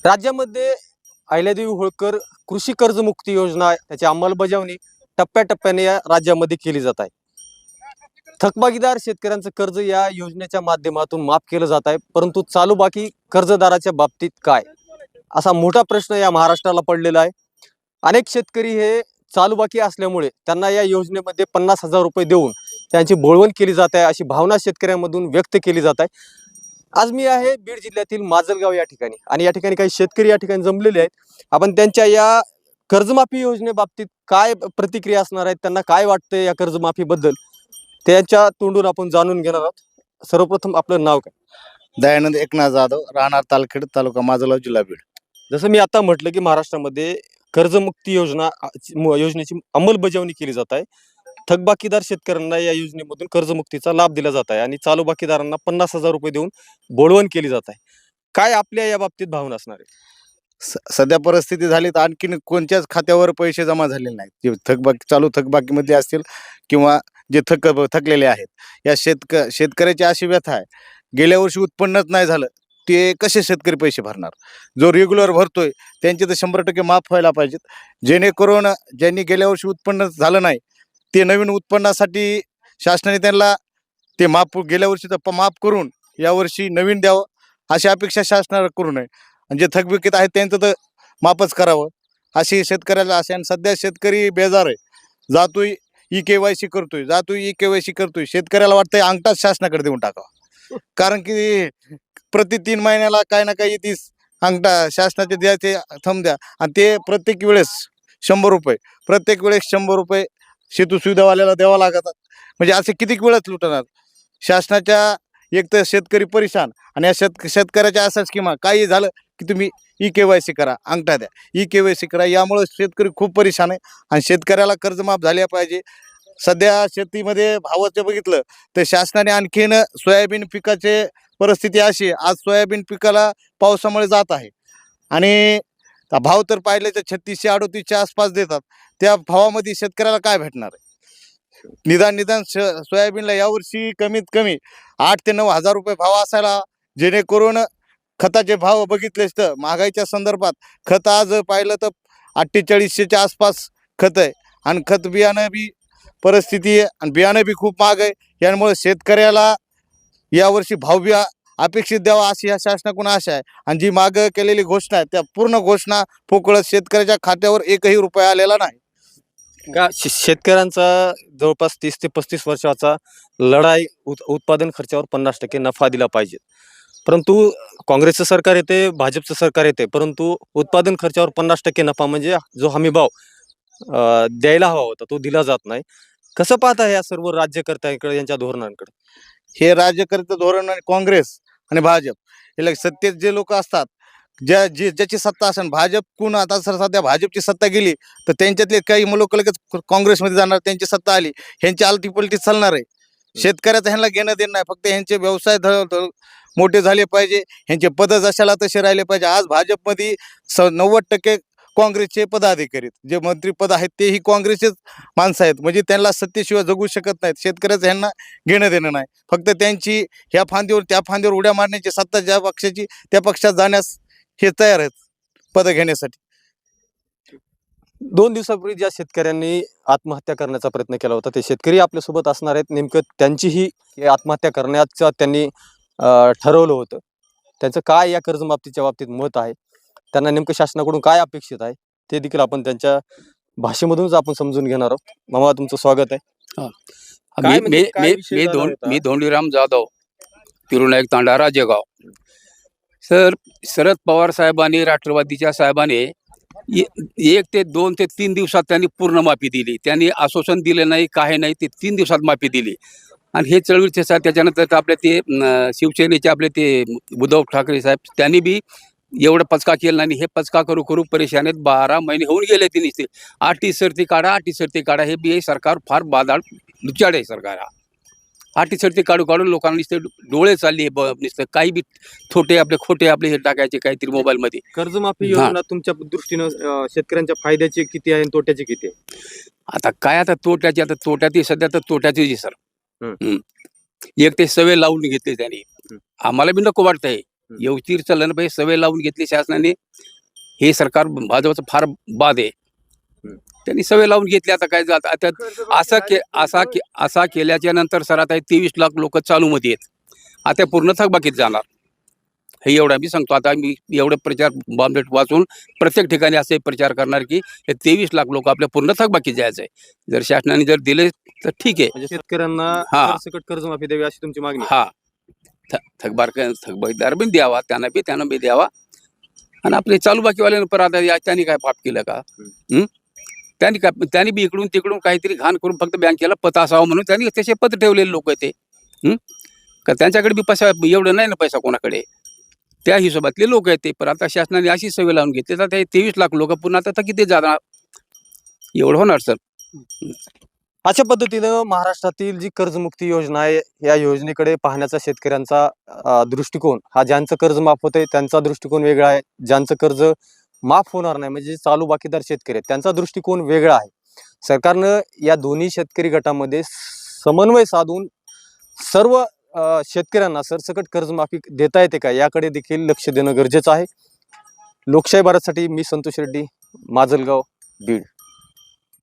राज्यामध्ये अहिल्यादेवी होळकर कृषी कर्जमुक्ती योजना त्याची अंमलबजावणी टप्प्याटप्प्याने या राज्यामध्ये केली जात आहे. थकबाकीदार शेतकऱ्यांचं कर्ज या योजनेच्या माध्यमातून माफ केलं जात आहे, परंतु चालू बाकी कर्जदाराच्या बाबतीत काय, असा मोठा प्रश्न या महाराष्ट्राला पडलेला आहे. अनेक शेतकरी हे चालू बाकी असल्यामुळे त्यांना या योजनेमध्ये 50,000 रुपये देऊन त्यांची बोळवण केली जात आहे, अशी भावना शेतकऱ्यांमधून व्यक्त केली जात आहे. आज मी आहे बीड जिल्ह्यातील माजलगाव या ठिकाणी आणि या ठिकाणी काही शेतकरी या ठिकाणी जमलेले आहेत. आपण त्यांच्या या कर्जमाफी योजनेबाबतीत काय प्रतिक्रिया असणार आहेत, त्यांना काय वाटतंय या कर्जमाफीबद्दल, त्यांच्या तोंडून आपण जाणून घेणार आहोत. सर्वप्रथम आपलं नाव काय? दयानंद एकनाथ जाधव, राहणार तालखेड, तालुका माजलगाव, जिल्हा बीड. जसं मी आता म्हटलं की महाराष्ट्रामध्ये कर्जमुक्ती योजनेची अंमलबजावणी केली जात आहे. थकबाकीदार शेतकऱ्यांना या योजनेमधून कर्जमुक्तीचा लाभ दिला जात आहे आणि चालू बाकीदारांना 50,000 रुपये देऊन बोळवण केली जात आहे. काय आपल्या या बाबतीत भावना असणार आहे? सध्या परिस्थिती झाली तर आणखीन कोणत्याच खात्यावर पैसे जमा झालेले नाहीत. जे चालू थकबाकीमध्ये असतील किंवा जे थकलेले आहेत. या शेतकऱ्याची अशी व्यथा आहे, गेल्या वर्षी उत्पन्नच नाही झालं, ते कसे शेतकरी पैसे भरणार? जो रेग्युलर भरतोय त्यांचे तर 100% माफ व्हायला पाहिजेत, जेणेकरून ज्यांनी गेल्या वर्षी उत्पन्न झालं नाही ते नवीन उत्पन्नासाठी शासनाने त्यांना ते गेल्या वर्षी तर माफ करून यावर्षी नवीन द्यावं, अशी अपेक्षा शासनाला करू नये. आणि जे थकबाकीत आहेत त्यांचं तर माफच करावं, अशी शेतकऱ्याला असे. आणि सध्या शेतकरी बेजार आहे, जातोय KYC करतोय, KYC करतोय. शेतकऱ्याला वाटतंय अंगठाच शासनाकडे देऊन टाकावा, कारण की प्रति 3 महिन्याला काही ना काही येतीस अंगठा शासनाचे द्यायचे, थंब द्या. आणि ते प्रत्येक वेळेस 100 रुपये, प्रत्येक वेळेस 100 रुपये सेतू सुविधावाल्याला द्यावा लागतात. म्हणजे असे किती वेळच लुटणार शासनाच्या. एक तर शेतकरी परेशान, आणि या शेतकऱ्याच्या अशा स्कीमा, काही झालं की तुम्ही KYC करा, अंगठा द्या, KYC करा. यामुळे शेतकरी खूप परेशान आहे आणि शेतकऱ्याला कर्जमाफ झाले पाहिजे. सध्या शेतीमध्ये भावाचं बघितलं तर शासनाने आणखीन सोयाबीन पिकाचे परिस्थिती अशी आहे, आज सोयाबीन पिकाला पावसामुळे जात आहे आणि भाव तर पाहिले तर 3600-3800 आसपास देतात. त्या भावामध्ये शेतकऱ्याला काय भेटणार आहे? निदान सोयाबीनला यावर्षी कमीत कमी 8 ते 9 हजार रुपये भाव असायला, जेणेकरून खताचे भाव बघितलेच तर महागाईच्या संदर्भात खत आज पाहिलं तर 4800च्या आसपास खत आहे. आणि खत बियाणं बी परिस्थिती आहे आणि बियाणं बी खूप महाग आहे. यामुळे शेतकऱ्याला यावर्षी भाव बी अपेक्षित द्यावा, अशी या शासनाकडून आशा आहे. आणि जी मागं केलेली घोषणा आहे त्या पूर्ण घोषणा पोकळत शेतकऱ्याच्या खात्यावर एकही रुपया आलेला नाही. का शेतकऱ्यांचा जवळपास 30 ते 35 वर्षाचा लढाई उत्पादन खर्चावर 50% नफा दिला पाहिजे, परंतु काँग्रेसचं सरकार येते, भाजपचं सरकार येते, परंतु उत्पादन खर्चावर 50% नफा म्हणजे जो हमी भाव द्यायला हवा होता तो दिला जात नाही. कसं पाहता या सर्व राज्यकर्त्यांकडे, यांच्या धोरणांकडे? हे राज्यकर्ते धोरण आणि काँग्रेस आणि भाजप हे सत्तेत जे लोक असतात, ज्याची सत्ता असेल, भाजप कोण आता सध्या भाजपची सत्ता गेली तर त्यांच्यातले काही लोक लगेच काँग्रेसमध्ये जाणार, त्यांची सत्ता आली, ह्यांची आलटी पलटी चालणार आहे. शेतकऱ्याचं ह्यांना घेणं देणं नाही, फक्त ह्यांचे व्यवसाय मोठे झाले पाहिजे, ह्यांचे पद जशाला तसे राहिले पाहिजे. आज भाजपमध्ये 90% काँग्रेसचे पदाधिकारी, जे मंत्रीपद आहेत तेही काँग्रेसचेच माणसं आहेत. म्हणजे त्यांना सत्तेशिवाय जगू शकत नाहीत. शेतकऱ्याचं ह्यांना घेणं देणं नाही, फक्त त्यांची ह्या फांदीवर त्या फांदीवर उड्या मारण्याची सत्ता ज्या पक्षाची त्या पक्षात जाण्यास हे तयार आहेत पद घेण्यासाठी. 2 दिवसापूर्वी ज्या शेतकऱ्यांनी आत्महत्या करण्याचा प्रयत्न केला होता ते शेतकरी आपल्यासोबत असणार आहेत. नेमकं त्यांचीही आत्महत्या करण्याचं त्यांनी ठरवलं होतं. त्यांचं काय या कर्जमाफीच्या बाबतीत मत आहे, त्यांना नेमकं शासनाकडून काय अपेक्षित आहे, ते देखील आपण त्यांच्या भाषेमधूनच आपण समजून घेणार आहोत. मामा, तुमचं स्वागत आहे. मी धोंडीराम जाधव, तिरुनायक तांडा, राजेगाव. सर, शरद पवार साहेबांनी, राष्ट्रवादीच्या साहेबांनी 1 ते 2 ते 3 दिवसात त्यांनी पूर्ण माफी दिली. त्यांनी आश्वासन दिले नाही, काही नाही, ते 3 दिवसात माफी दिली. आणि हे चळवळीचे साहेब, त्याच्यानंतर आपले ते शिवसेनेचे आपले ते उद्धव ठाकरे साहेब, त्यांनी बी एवढं पचका केला नाही. हे पचका करू करू परेशान आहेत. 12 महिने होऊन गेले. ते नुसते अटी सरती काढा, हे बी सरकार फार बादाळ लुचाड आहे सरकार. हा अटी सरती काढून लोकांना नुसते डोळे चालले, नुसतं काही बी खोटे आपले हे टाकायचे काहीतरी मोबाईलमध्ये. कर्जमाफी योजना तुमच्या दृष्टीनं शेतकऱ्यांच्या फायद्याची किती आहे आणि तोट्याची किती आहे? आता काय, आता तोट्याची सध्या तर तोट्याची जी सर. एक ते सवय लावून घेतली त्यांनी, आम्हाला बी नको वाटतंय. व्यवस्थित चाललं ना पाहिजे, सवय लावून घेतली शासनाने. हे सरकार भाजपचं फार बाद आहे. त्यांनी सवय लावून घेतली. आता काय जात आता असा केल्याच्या नंतर सर आता 23 लाख लोक चालूमध्ये आहेत. आता पूर्ण थकबाकीत जाणार, हे एवढं मी सांगतो. आता मी एवढं प्रचार बॉम्बलेट वाचून प्रत्येक ठिकाणी असे प्रचार करणार की हे 23 लाख लोक आपल्या पूर्ण थकबाकीत जायचं आहे. जर शासनाने जर दिले तर ठीक आहे. म्हणजे शेतकऱ्यांना हा. सरसकट कर्जमाफी द्यावी अशी तुमची मागणी आहे. हा, थकबाकीदार बी द्यावा, त्यांना बी द्यावा. आणि आपले चालू बाकीवाल्यानं पर आता त्यांनी काय पाप केलं का? त्यांनी बी इकडून तिकडून काहीतरी घाण करून फक्त बँकेला पत असावं म्हणून त्यांनी तसे पत ठेवलेले लोक ते. का त्यांच्याकडे बी पैसा एवढं नाही ना, पैसा कोणाकडे, त्या हिशोबातले लोक आहेत ते. पण आता शासनाने अशी सवय लावून घेतली तर ते 23 लाख लोक पुन्हा आता किती जाणार, एवढं होणार सर. अशा पद्धतीनं महाराष्ट्रातील जी कर्जमुक्ती योजना आहे, या योजनेकडे पाहण्याचा शेतकऱ्यांचा दृष्टिकोन हा, ज्यांचं कर्ज माफ होतंय त्यांचा दृष्टिकोन वेगळा आहे, ज्यांचं कर्ज माफ होणार नाही म्हणजे चालू बाकीदार शेतकरी आहेत त्यांचा दृष्टिकोन वेगळा आहे. सरकारनं या दोन्ही शेतकरी गटामध्ये समन्वय साधून सर्व शेतकऱ्यांना सरसकट कर्जमाफी देता येते का याकडे देखील लक्ष देणं गरजेचं आहे. लोकशाही भारतसाठी मी संतोष रेड्डी, माजलगाव, बीड.